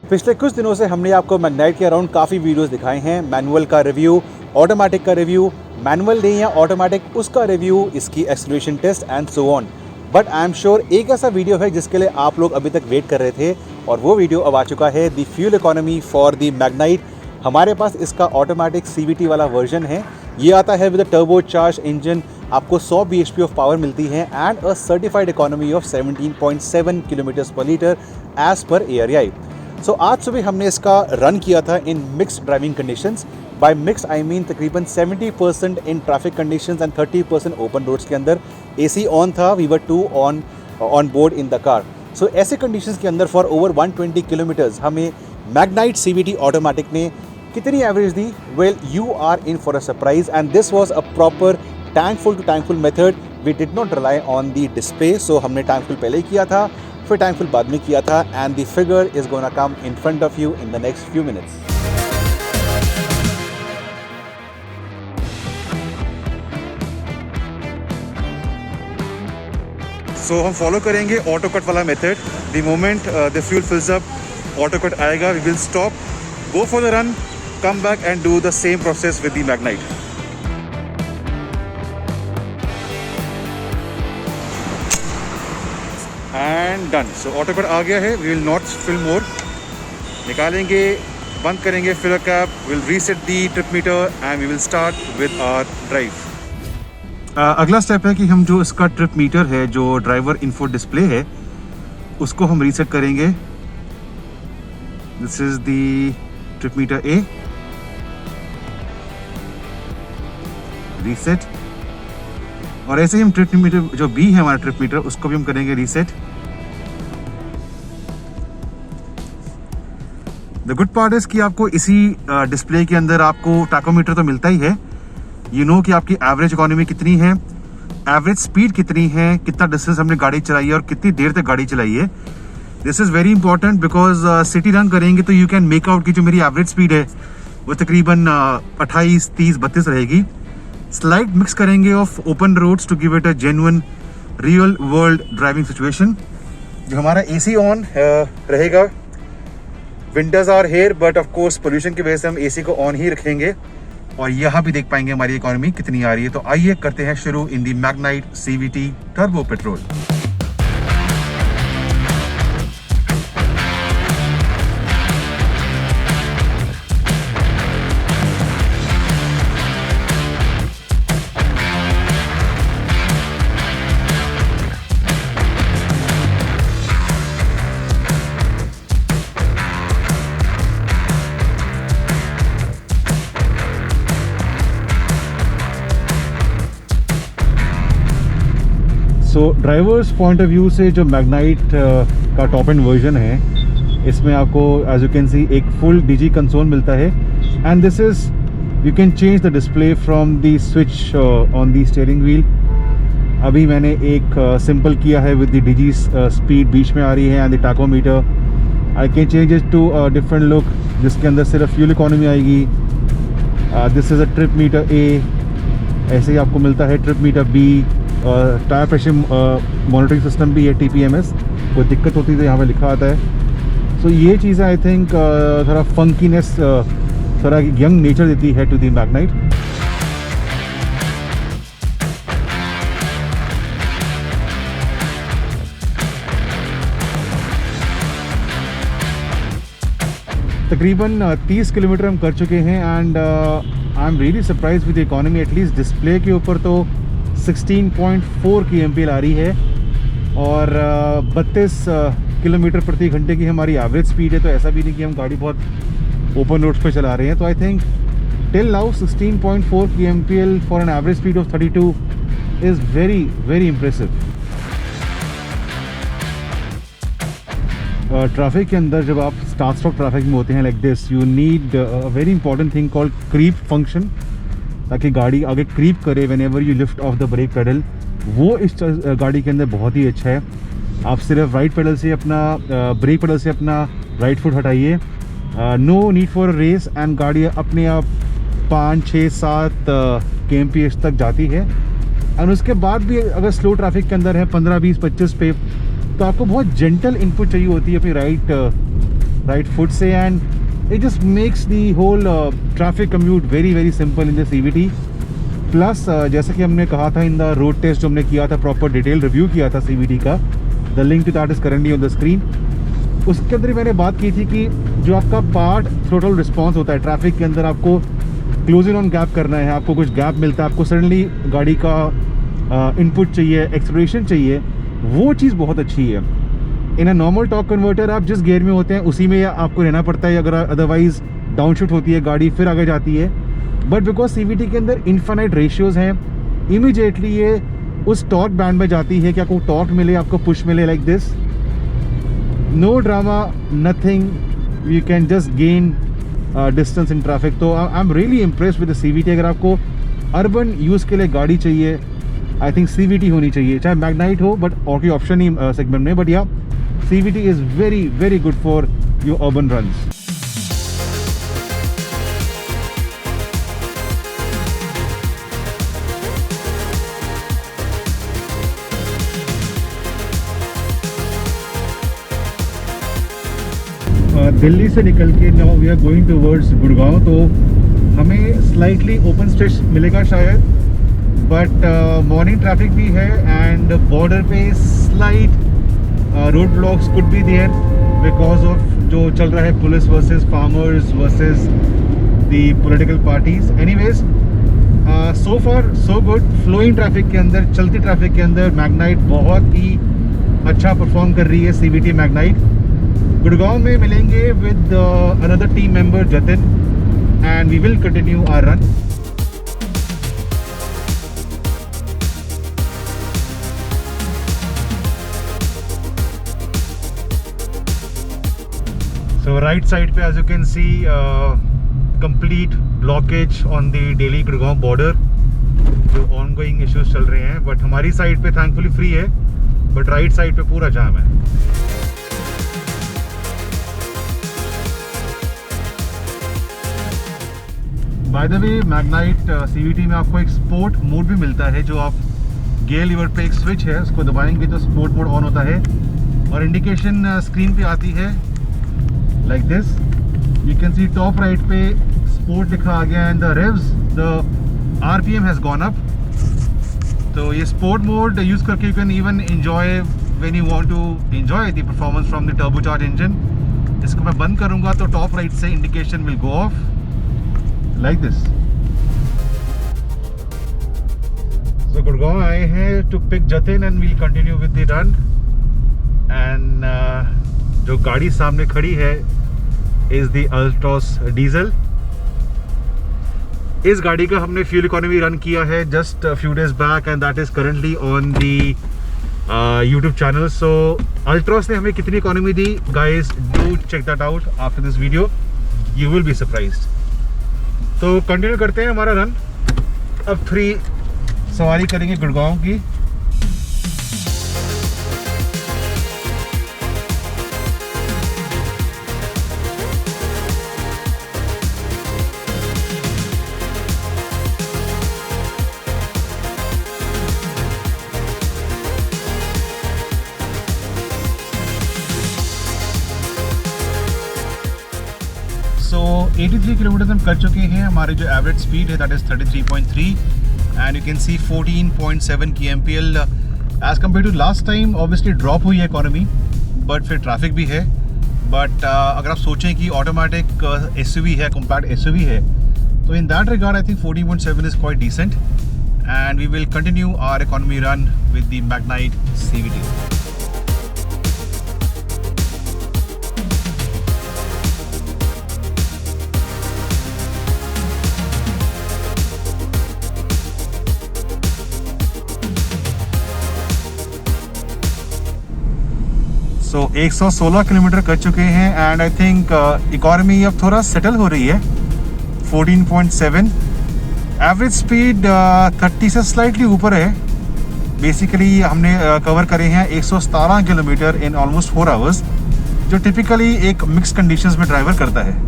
पिछले कुछ दिनों से हमने आपको मैग्नाइट के अराउंड काफ़ी वीडियोस दिखाए हैं। मैनुअल का रिव्यू, ऑटोमेटिक का रिव्यू, मैनुअल नहीं या ऑटोमेटिक उसका रिव्यू, इसकी acceleration test and so on. But I am sure एक ऐसा वीडियो है जिसके लिए आप लोग अभी तक वेट कर रहे थे और वो वीडियो अब आ चुका है, the fuel economy for the Magnite. हमारे पास इसका ऑटोमेटिक CVT वाला वर्जन है। ये आता है with a turbo charge engine, आपको 100 bhp ऑफ पावर मिलती है and a certified economy of 17.7 kilometres per litre as per AREI। So आज सुबह हमने इसका रन किया था in mixed driving conditions. By mix I mean तकरीबन 70% in traffic conditions and 30% open roads के अंदर। AC ऑन था, we were 2 on board in the car. So ऐसे कंडीशंस के अंदर फॉर ओवर 120 किलोमीटर्स हमें मैग्नाइट CVT ऑटोमेटिक ने कितनी एवरेज दी? Well, you are in for a surprise and this was a proper tank full to tank full method. We did not rely on the display. So हमने tank full पहले ही किया था, फिर tank full बाद में किया था and the figure is gonna come in front of you in the next few minutes. So हम फॉलो करेंगे ऑटो कट वाला मेथड। The moment the fuel fills up, auto cut आएगा, we will stop, go for the run, come back and do the same process with the Magnite. And done. So auto cut आ गया है, we will not fill more. निकालेंगे, बंद करेंगे filler cap, we'll reset the trip meter and we will start with our drive. अगला step है कि हम जो इसका ट्रिप मीटर है, जो ड्राइवर इन्फो डिस्प्ले है, उसको हम रीसेट करेंगे। This is the trip meter A. Reset. और ऐसे ही हम ट्रिप मीटर जो B है हमारा ट्रिप मीटर, उसको भी हम करेंगे reset. The good part is कि आपको इसी डिस्प्ले के अंदर आपको टैकोमीटर तो मिलता ही है। यू नो कि आपकी एवरेज इकोनॉमी कितनी है, एवरेज स्पीड कितनी है, कितना डिस्टेंस हमने गाड़ी चलाई है और कितनी देर तक गाड़ी चलाई है। This is very important because city run करेंगे तो यू कैन मेक आउट की जो मेरी एवरेज स्पीड है वो तकरीबन 28, 30, 32 रहेगी। स्लाइड मिक्स करेंगे of open roads to give it a genuine real world driving situation. जो हमारा AC ऑन रहेगा, windows are here but of course pollution की वजह से हम AC को ऑन ही रखेंगे और यहाँ भी देख पाएंगे हमारी इकोनॉमी कितनी आ रही है। तो आइए करते हैं शुरू इन दी मैग्नाइट CVT टर्बो पेट्रोल। तो ड्राइवर्स पॉइंट ऑफ व्यू से जो मैग्नाइट का टॉप एंड वर्जन है, इसमें आपको एज यू कैन सी एक फुल DG कंसोल मिलता है and this is you can change the display from the switch on the steering wheel. अभी मैंने एक सिंपल किया है विद द DG स्पीड बीच में आ रही है and the tachometer. I can change it to a different look जिसके अंदर सिर्फ फ्यूल इकोनॉमी आएगी। This is a trip meter A। ऐसे ही आपको मिलता है trip meter B। Tyre pressure monitoring system भी है, TPMS। कोई दिक्कत होती है तो यहाँ पे लिखा आता है। सो ये चीज़ें आई थिंक थोड़ा फंकीनेस, थोड़ा यंग नेचर देती है टू दी मैग्नाइट। तकरीबन 30 किलोमीटर हम कर चुके हैं and I am really surprise with economy. At least display के ऊपर तो 16.4 की MPL आ रही है और 32 किलोमीटर प्रति घंटे की हमारी एवरेज स्पीड है। तो ऐसा भी नहीं कि हम गाड़ी बहुत ओपन रोड्स पे चला रहे हैं। तो आई थिंक टिल नाउ 16.4 की MPL for an average speed of 32 is very very impressive. Traffic के अंदर जब आप स्टार्ट स्टॉप ट्रैफिक में होते हैं like this, you need a very important thing called creep function, ताकि गाड़ी आगे क्रीप करे whenever you lift off the brake pedal. वो इस गाड़ी के अंदर बहुत ही अच्छा है। आप सिर्फ राइट पेडल से अपना ब्रेक पेडल से अपना राइट फुट हटाइए, no need for race and गाड़ी अपने आप 5, 6, 7 kmph तक जाती है। और उसके बाद भी अगर स्लो ट्रैफिक के अंदर है 15, 20, 25 पे, तो आपको बहुत जेंटल इनपुट चाहिए होती है अपनी राइट राइट फुट से, and it just makes the whole traffic commute very very simple in the CVT। Plus जैसे कि हमने कहा था इन द रोड टेस्ट जो हमने किया था, प्रॉपर डिटेल रिव्यू किया था CVT का, the link to that is currently on the screen. उसके अंदर ही मैंने बात की थी कि जो आपका पार्ट थ्रोटल रिस्पॉन्स होता है ट्रैफिक के अंदर, आपको क्लोज इन ऑन गैप करना है, आपको कुछ गैप मिलता है, आपको सडनली गाड़ी का इनपुट चाहिए, एक्सेलरेशन चाहिए, वो चीज़ बहुत अच्छी है। इन अ नॉर्मल टॉर्क कन्वर्टर आप जिस गियर में होते हैं उसी में आपको रहना पड़ता है, अगर अदरवाइज डाउनशिफ्ट होती है गाड़ी फिर आगे जाती है। बट बिकॉज CVT के अंदर इन्फाइनाइट रेशियोज़ हैं, इमीडिएटली ये उस टॉर्क बैंड में जाती है कि आपको टॉर्क मिले, आपको पुश मिले, like this, no drama, nothing, you can just gain distance in traffic. तो I am really impressed with the CVT। अगर आपको अर्बन यूज़ के लिए गाड़ी चाहिए, आई थिंक CVT होनी चाहिए, चाहे मैग्नाइट हो, बट और कोई ऑप्शन नहीं सेगमेंट में, बट या CVT is very very good for your urban runs. Delhi से निकल के now we are going towards Gurgaon, तो हमें स्लाइटली ओपन स्ट्रेच मिलेगा शायद, बट मॉर्निंग ट्रैफिक भी है एंड बॉर्डर पे slight road blocks could be there because of जो चल रहा है police versus farmers versus the political parties. Anyways, so far so good. Flowing traffic के अंदर, चलती ट्रैफिक के अंदर मैग्नाइट बहुत ही अच्छा परफॉर्म कर रही है, CVT मैग्नाइट। गुड़गांव में मिलेंगे with another team member Jatin and we will continue our run. So right side पे as you can see complete blockage on the Delhi Gurgaon border, जो ongoing issues चल रहे हैं, बट हमारी साइड पे thankfully free है, बट राइट साइड पे पूरा जाम है। By the way, Magnite CVT में आपको एक स्पोर्ट मोड भी मिलता है, जो आप गियर लीवर पे एक स्विच है, उसको दबाएंगे तो स्पोर्ट मोड ऑन होता है और इंडिकेशन स्क्रीन पे आती है like this. You can see top right पे स्पोर्ट लिखा आ गया and the revs, the RPM has gone up. तो ये स्पोर्ट मोड यूज़ करके you can even enjoy when you want to enjoy the performance from the turbocharge engine. इसको मैं बंद करूँगा तो टॉप राइट से indication will go off like this. So Gurgaon आए हैं to pick Jatin and we'll continue with the run. And जो गाड़ी सामने खड़ी है is the Altroz डीजल। इस गाड़ी का हमने फ्यूल इकोनॉमी रन किया है just a few days back and that is currently on the YouTube channel. So Altroz ने हमें कितनी economy the, guys do check that out after this video. You will be surprised. तो continue करते हैं हमारा run. अब 3 सवारी करेंगे गुड़गांव की। सो 83 किलोमीटर हम कर चुके हैं। हमारे जो एवरेज स्पीड है that is 33.3 and you can see 14.7 kmpl as compare to last time. Obviously drop हुई है इकोनॉमी, बट फिर ट्रैफिक भी है। बट अगर आप सोचें कि ऑटोमेटिक SUV है, कॉम्पैक्ट SUV है, तो in that regard I think 14.7 is quite decent and we will continue our economy run with the Magnite CVT। So 116 kilometre कर चुके हैं एंड आई थिंक इकॉनमी अब थोड़ा सेटल हो रही है, 14.7। एवरेज स्पीड 30 से स्लाइटली ऊपर है। बेसिकली हमने कवर करे हैं 117 किलोमीटर इन ऑलमोस्ट 4 आवर्स, जो टिपिकली एक मिक्स कंडीशंस में ड्राइवर करता है।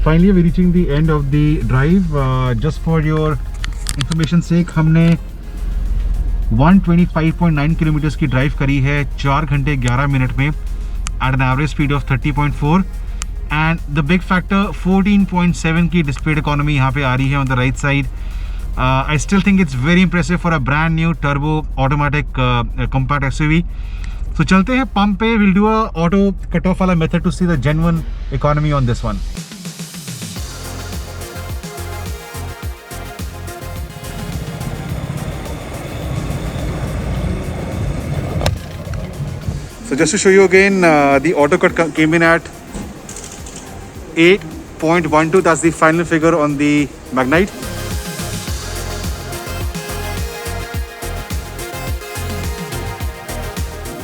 Finally we reaching the end of the drive. Just for your information sake हमने 125.9 किलोमीटर्स की ड्राइव करी है 4 घंटे 11 मिनट में at an average speed of 30.4. And the big factor 14.7 की डिस्प्लेड इकोनॉमी यहाँ पे आ रही है on the right side. I still think it's very impressive for a brand new turbo automatic compact SUV. So चलते हैं पंप पे. We'll do a auto cut off वाला method to see the genuine economy on this one. So just to show you again, the auto cut came in at 8.12. That's the final figure on the Magnite.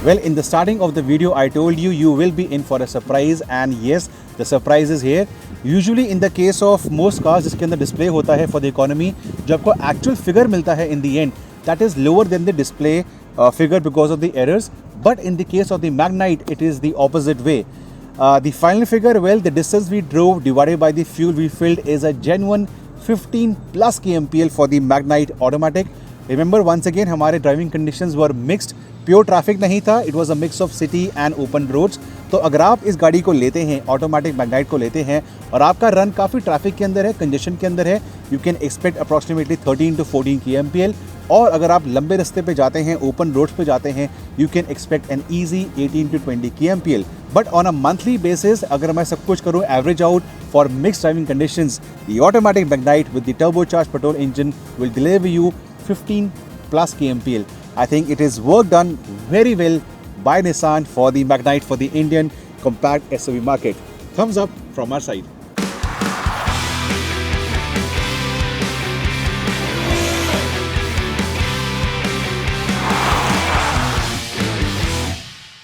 Well, in the starting of the video, I told you will be in for a surprise, and yes, the surprise is here. Usually in the case of most cars जिसके अंदर display होता है for the economy, जो आपको actual figure मिलता है in the end, that is lower than the display figure because of the errors. But in the case of the Magnite, it is the opposite way. The final figure, well, the distance we drove divided by the fuel we filled is a genuine 15 plus kmpl for the Magnite automatic. Remember, once again, हमारे driving conditions were mixed. Pure traffic नहीं था. It was a mix of city and open roads. तो अगर आप इस गाड़ी को लेते हैं, ऑटोमेटिक मैग्नाइट को लेते हैं, और आपका रन काफ़ी ट्रैफिक के अंदर है, कंजेशन के अंदर है, you can expect approximately 13 to 14 kmpl. और अगर आप लंबे रास्ते पे जाते हैं, ओपन रोड्स पे जाते हैं, you can expect an easy 18 to 20 kmpl. But on a monthly basis अगर मैं सब कुछ करूँ average out for mix driving conditions, the automatic Magnite with the turbocharge petrol engine will deliver you 15 plus kmpl. I think it is work done very well by Nissan for the Magnite for the Indian compact SUV market. Thumbs up from our side.